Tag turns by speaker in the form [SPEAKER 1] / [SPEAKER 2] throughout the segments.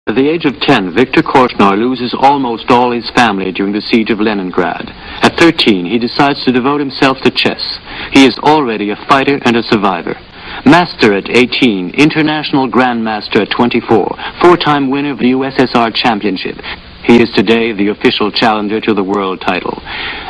[SPEAKER 1] At the age of 10, Viktor Korchnoi loses almost all his family during the siege of Leningrad. At 13, he decides to devote himself to chess. He is already a fighter and a survivor. Master at 18, international grandmaster at 24, four-time winner of the USSR Championship. He is today the official challenger to the world title.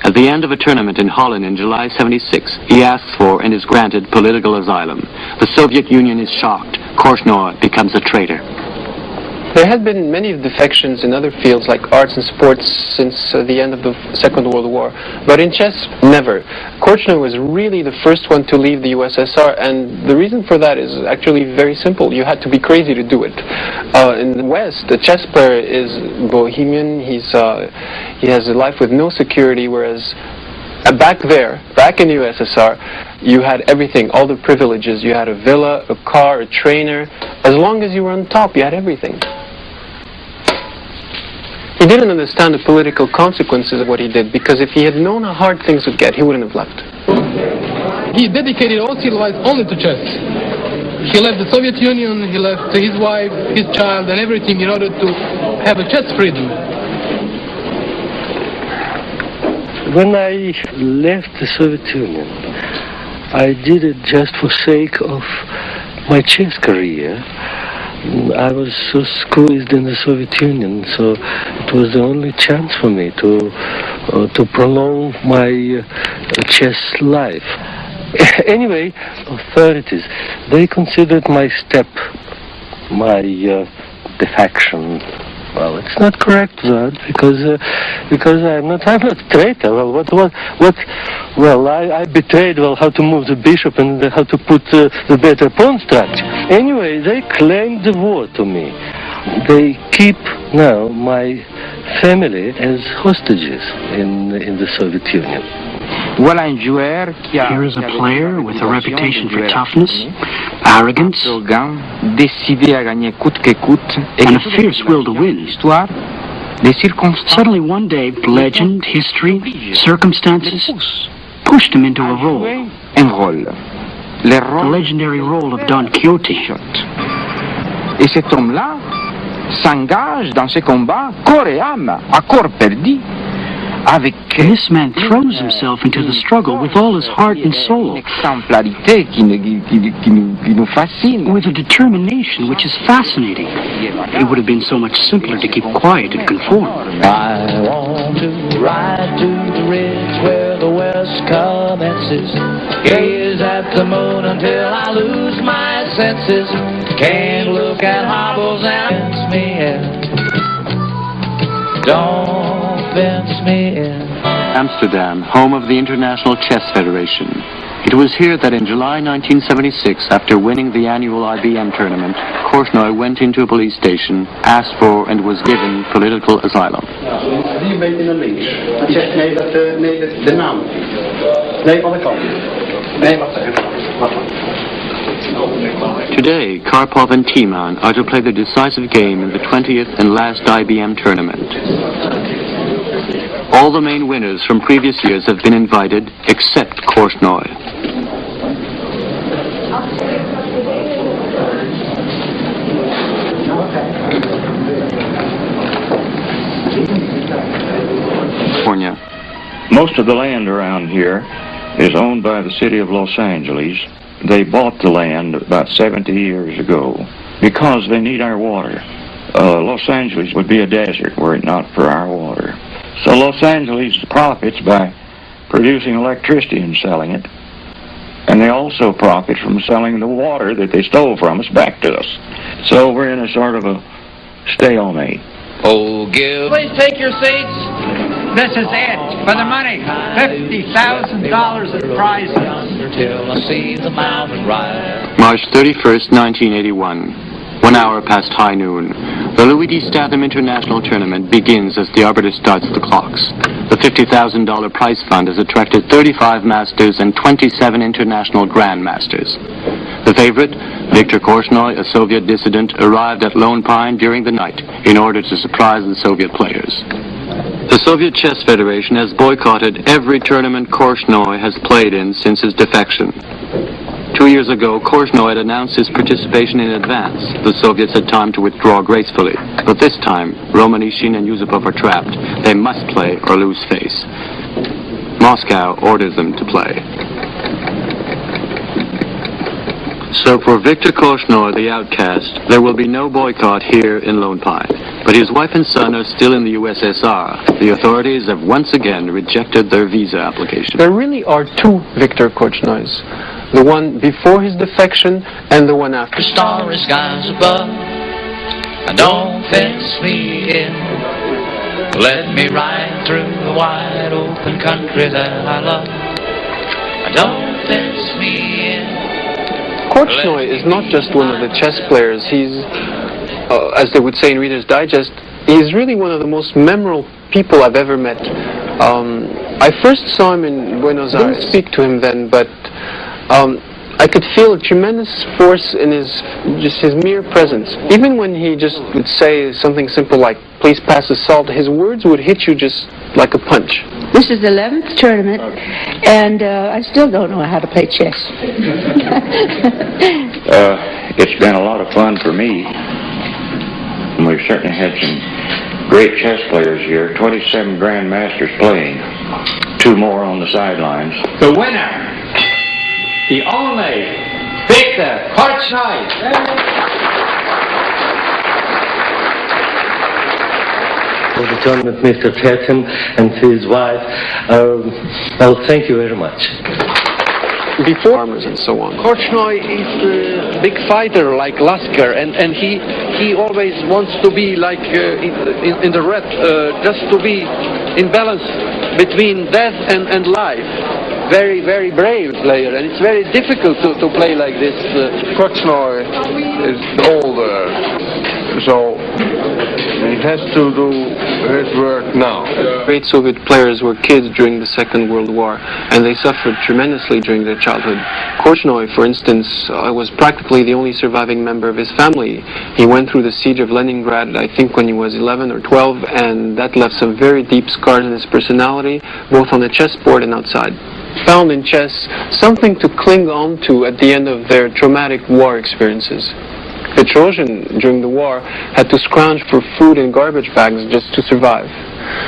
[SPEAKER 1] At the end of a tournament in Holland in July '76, he asks for and is granted political asylum. The Soviet Union is shocked. Korchnoi becomes a traitor.
[SPEAKER 2] There had been many defections in other fields like arts and sports since the end of the Second World War, but in chess, never. Korchnoi was really the first one to leave the USSR, and the reason for that is actually very simple. You had to be crazy to do it. In the West, the chess player is bohemian, he has a life with no security, whereas back in the USSR, you had everything, all the privileges. You had a villa, a car, a trainer. As long as you were on top, you had everything. He didn't understand the political consequences of what he did, because if he had known how hard things would get, he wouldn't have left.
[SPEAKER 3] He dedicated all his life only to chess. He left the Soviet Union, he left his wife, his child, and everything in order to have a chess freedom.
[SPEAKER 4] When I left the Soviet Union, I did it just for sake of my chess career. I was so squeezed in the Soviet Union, so it was the only chance for me to prolong my chess life. Anyway, authorities, they considered my step, my defection. Well, it's not correct word because I'm not a traitor. Well, I betrayed how to move the bishop and how to put the better pawn structure. Anyway, they claimed the war to me. They keep now my family as hostages in the Soviet Union.
[SPEAKER 5] Here is a player with a reputation for toughness, arrogance, and a fierce will to win. Suddenly one day, legend, history, circumstances pushed him into a role. The legendary role of Don Quixote.
[SPEAKER 6] Et cet homme-là s'engage dans ces combats corps et âme, à corps perdu.
[SPEAKER 5] This man throws himself into the struggle with all his heart and soul, with a determination which is fascinating. It would have been so much simpler to keep quiet and conform.
[SPEAKER 7] I want to ride to the ridge where the west commences, gaze at the moon until I lose my senses, can't look at hobbles and fence me in. Don't fence me in.
[SPEAKER 1] Amsterdam, home of the International Chess Federation. It was here that in July 1976, after winning the annual IBM tournament, Korchnoi went into a police station, asked for and was given political asylum. Today, Karpov and Timan are to play the decisive game in the 20th and last IBM tournament. All the main winners from previous years have been invited, except Korchnoi. California.
[SPEAKER 8] Most of the land around here is owned by the city of Los Angeles. They bought the land about 70 years ago because they need our water. Los Angeles would be a desert were it not for our water. So Los Angeles profits by producing electricity and selling it. And they also profit from selling the water that they stole from us back to us. So we're in a sort of a stalemate.
[SPEAKER 7] Oh, give.
[SPEAKER 9] Please take your seats. This is it for the money. $50,000 in prizes.
[SPEAKER 7] Till I see the mountain rise.
[SPEAKER 1] March 31st, 1981. 1 hour past high noon. The Louis D. Statham International Tournament begins as the arbiter starts the clocks. The $50,000 prize fund has attracted 35 masters and 27 international grandmasters. The favorite, Viktor Korchnoi, a Soviet dissident, arrived at Lone Pine during the night in order to surprise the Soviet players. The Soviet Chess Federation has boycotted every tournament Korchnoi has played in since his defection. 2 years ago, Korchnoi had announced his participation in advance. The Soviets had time to withdraw gracefully. But this time, Romanishin and Yusupov are trapped. They must play or lose face. Moscow orders them to play. So for Viktor Korchnoi, the outcast, there will be no boycott here in Lone Pine. But his wife and son are still in the USSR. The authorities have once again rejected their visa application.
[SPEAKER 2] There really are two Viktor Korchnois. The one before his defection and the one after.
[SPEAKER 7] The starry skies above, don't fence me in. Let me ride through the wide open country that I love. Don't fence me in.
[SPEAKER 2] Korchnoi is not just one of the chess players. He's, as they would say in Reader's Digest, he's really one of the most memorable people I've ever met. I first saw him in Buenos Aires. I didn't speak to him then, but I could feel a tremendous force in his mere presence. Even when he just would say something simple like, "Please pass the salt," his words would hit you just like a punch.
[SPEAKER 10] This is the 11th tournament, and I still don't know how to play chess.
[SPEAKER 8] It's been a lot of fun for me. And we've certainly had some great chess players here. 27 grandmasters playing. 2 more on the sidelines.
[SPEAKER 9] The winner, the only Viktor Korchnoi.
[SPEAKER 4] For the tournament, Mr. Chetin and his wife. Well, thank you very much.
[SPEAKER 2] Before farmers and so on.
[SPEAKER 11] Korchnoi is a big fighter like Lasker, and he always wants to be like in the red, just to be in balance between death and life. Very, very brave player, and it's very difficult to play like this.
[SPEAKER 12] Korchnoi is older, so he has to do his work now.
[SPEAKER 2] Great Soviet players were kids during the Second World War, and they suffered tremendously during their childhood. Korchnoi, for instance, was practically the only surviving member of his family. He went through the siege of Leningrad, I think, when he was 11 or 12, and that left some very deep scars in his personality, both on the chessboard and outside. Found in chess something to cling on to at the end of their traumatic war experiences. Petrosian, during the war, had to scrounge for food in garbage bags just to survive.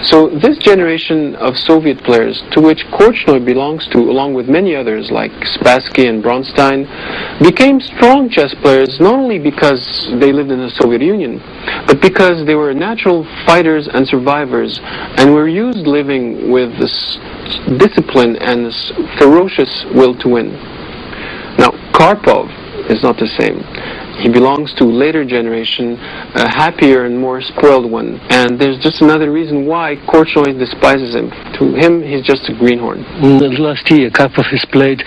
[SPEAKER 2] So this generation of Soviet players, to which Korchnoi belongs to, along with many others like Spassky and Bronstein, became strong chess players not only because they lived in the Soviet Union, but because they were natural fighters and survivors, and were used living with this discipline and this ferocious will to win. Now, Karpov is not the same. He belongs to a later generation, a happier and more spoiled one. And there's just another reason why Korchnoi despises him. To him, he's just a greenhorn.
[SPEAKER 4] Last year, Karpov has played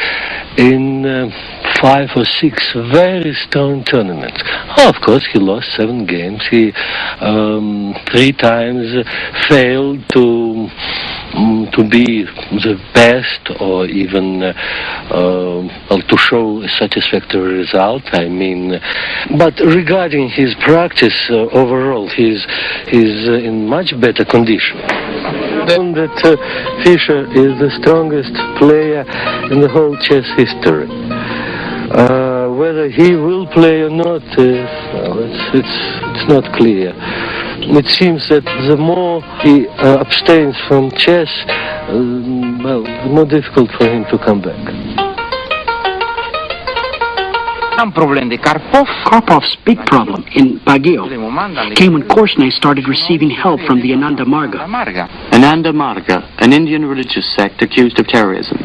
[SPEAKER 4] in 5 or 6 very strong tournaments. Oh, of course, he lost 7 games. He 3 times failed to be the best, or even to show a satisfactory result. I mean, but regarding his practice overall, he's in much better condition. Then that Fischer is the strongest player in the whole chess history. Whether he will play or not, it's not clear. It seems that the more he abstains from chess, the more difficult for him to come back.
[SPEAKER 5] Karpov's big problem in Baguio came when Korchnoi started receiving help from the Ananda Marga.
[SPEAKER 1] Ananda Marga, an Indian religious sect accused of terrorism.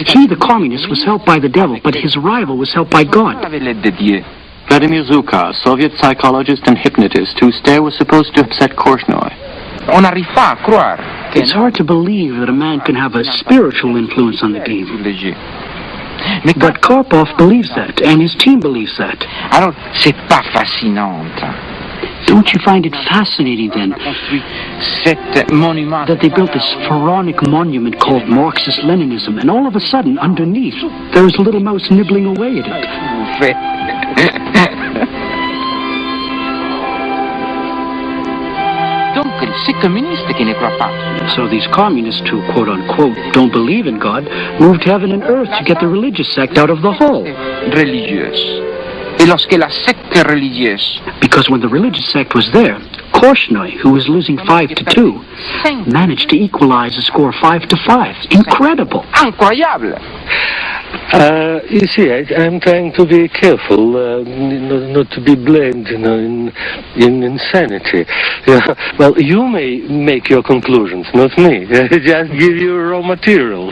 [SPEAKER 5] He, the communist, was helped by the devil, but his rival was helped by God.
[SPEAKER 1] Vladimir Zhuka, a Soviet psychologist and hypnotist whose stare was supposed to upset Korchnoi.
[SPEAKER 5] It's hard to believe that a man can have a spiritual influence on the game. But Karpov believes that, and his team believes that. Don't you find it fascinating, then, that they built this pharaonic monument called Marxist-Leninism, and all of a sudden, underneath, there is a little mouse nibbling away at it?
[SPEAKER 6] que ces communistes qui ne croient pas.
[SPEAKER 5] So these communists who, quote-unquote, don't believe in God, moved heaven and earth to get the religious sect out of the hole.
[SPEAKER 6] Religieuse. Et lorsque la secte religieuse...
[SPEAKER 5] Because when the religious sect was there, Korchnoi, who was losing 5-2, managed to equalize the score 5-5. Incredible.
[SPEAKER 6] Incroyable.
[SPEAKER 4] You see, I'm trying to be careful, not to be blamed, in insanity. Well, you may make your conclusions, not me. Just give you raw material.